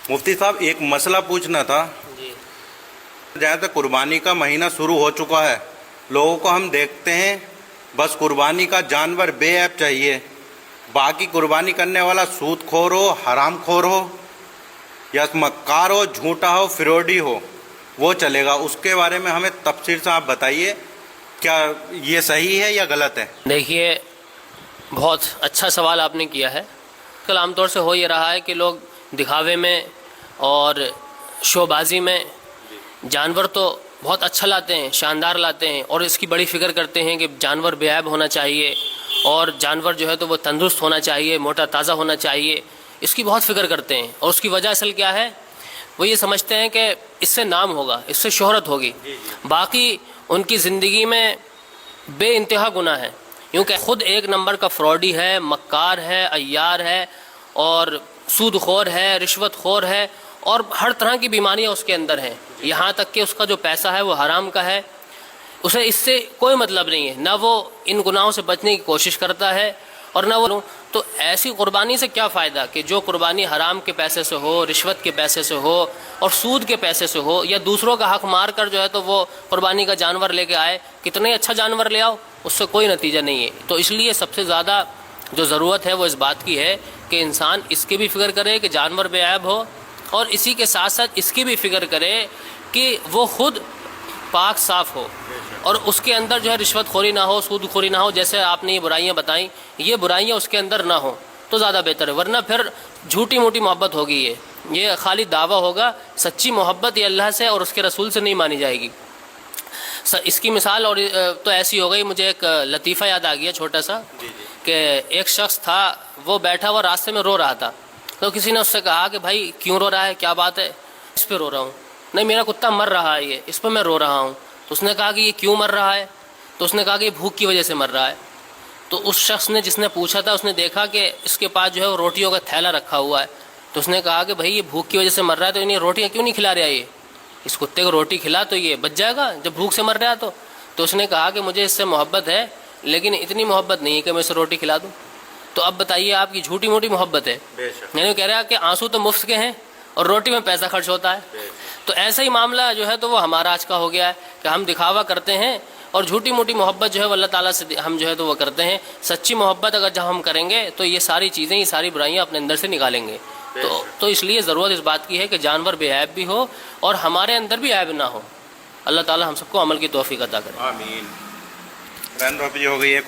मुफ्ती साहब, एक मसला पूछना था। जी। जैसे कुर्बानी का महीना शुरू हो चुका है, लोगों को हम देखते हैं बस कुर्बानी का जानवर बेऐब चाहिए, बाकी कुर्बानी करने वाला सूदखोर हो, हरामखोर हो या मक्कार हो, झूठा हो, फिरौडी हो, वो चलेगा। उसके बारे में हमें तफसील से आप बताइए, क्या ये सही है या गलत है? देखिए, बहुत अच्छा सवाल आपने किया है। कल आमतौर से हो ये रहा है कि लोग दिखावे में और शोबाजी में जानवर तो बहुत अच्छा लाते हैं, शानदार लाते हैं और इसकी बड़ी फिक्र करते हैं कि जानवर बेऐब होना चाहिए और जानवर जो है तो वो तंदुरुस्त होना चाहिए, मोटा ताज़ा होना चाहिए, इसकी बहुत फिक्र करते हैं। और उसकी वजह असल क्या है, वो ये समझते हैं कि इससे नाम होगा, इससे शोहरत होगी। बाकी उनकी ज़िंदगी में बेइंतहा गुनाह है, क्योंकि ख़ुद एक नंबर का फ्रॉडी है, मक्कार है, अय्यार है और सूदखोर है, रिश्वतखोर है और हर तरह की बीमारियां उसके अंदर हैं। यहाँ तक कि उसका जो पैसा है वो हराम का है, उसे इससे कोई मतलब नहीं है, ना वो इन गुनाहों से बचने की कोशिश करता है और ना वो। तो ऐसी कुर्बानी से क्या फ़ायदा कि जो कुर्बानी हराम के पैसे से हो, रिश्वत के पैसे से हो और सूद के पैसे से हो, या दूसरों का हक मार कर जो है तो वो कुर्बानी का जानवर लेके आए, कितने अच्छा जानवर ले आओ, उससे कोई नतीजा नहीं है। तो इसलिए सबसे ज़्यादा जो ज़रूरत है वो इस बात की है कि इंसान इसकी भी फ़िक्र करे कि जानवर बेऐब हो और इसी के साथ साथ इसकी भी फ़िक्र करे कि वो ख़ुद पाक साफ़ हो और उसके अंदर जो है रिश्वतखोरी ना हो, सूदखोरी ना हो। जैसे आपने ये बुराइयां बताई, ये बुराइयां उसके अंदर ना हो तो ज़्यादा बेहतर है, वरना फिर झूठी मूठी मोहब्बत होगी। ये खाली दावा होगा। सच्ची मोहब्बत ये अल्लाह से और उसके रसूल से नहीं मानी जाएगी। इसकी मिसाल और तो ऐसी हो गई, मुझे एक लतीफ़ा याद आ गया छोटा सा, कि एक शख्स था, वो बैठा हुआ रास्ते में रो रहा था। तो किसी ने उससे कहा कि भाई क्यों रो रहा है, क्या बात है? इस पर रो रहा हूँ। नहीं, मेरा कुत्ता मर रहा है, ये इस पर मैं रो रहा हूँ। तो उसने कहा कि ये क्यों मर रहा है? तो उसने कहा कि ये भूख की वजह से मर रहा है। तो उस शख्स ने, जिसने पूछा था, उसने देखा कि इसके पास जो है वो रोटियों का थैला रखा हुआ है। तो उसने कहा कि भाई ये भूख की वजह से मर रहा है तो इन्हें रोटियाँ क्यों नहीं खिला रहा? ये इस कुत्ते को रोटी खिला तो ये बच जाएगा जब भूख से मर रहा है। तो उसने कहा कि मुझे इससे मोहब्बत है, लेकिन इतनी मोहब्बत नहीं है कि मैं इसे रोटी खिला दूँ। तो अब बताइए, आपकी झूठी मोटी मोहब्बत है। मैंने कह रहा है कि आंसू तो मुफ्त के हैं और रोटी में पैसा खर्च होता है। तो ऐसा ही मामला जो है तो वो हमारा आज का हो गया है कि हम दिखावा करते हैं और झूठी मोटी मोहब्बत जो है वो अल्लाह ताला से हम जो है तो वो करते हैं। सच्ची मोहब्बत अगर जब हम करेंगे तो ये सारी चीज़ें, ये सारी बुराइयां अपने अंदर से निकालेंगे। तो इसलिए ज़रूरत इस बात की है कि जानवर बेऐब भी हो और हमारे अंदर भी ऐब ना हो। अल्लाह ताला हम सबको अमल की तौफीक अता करे। आमीन। हो गई है।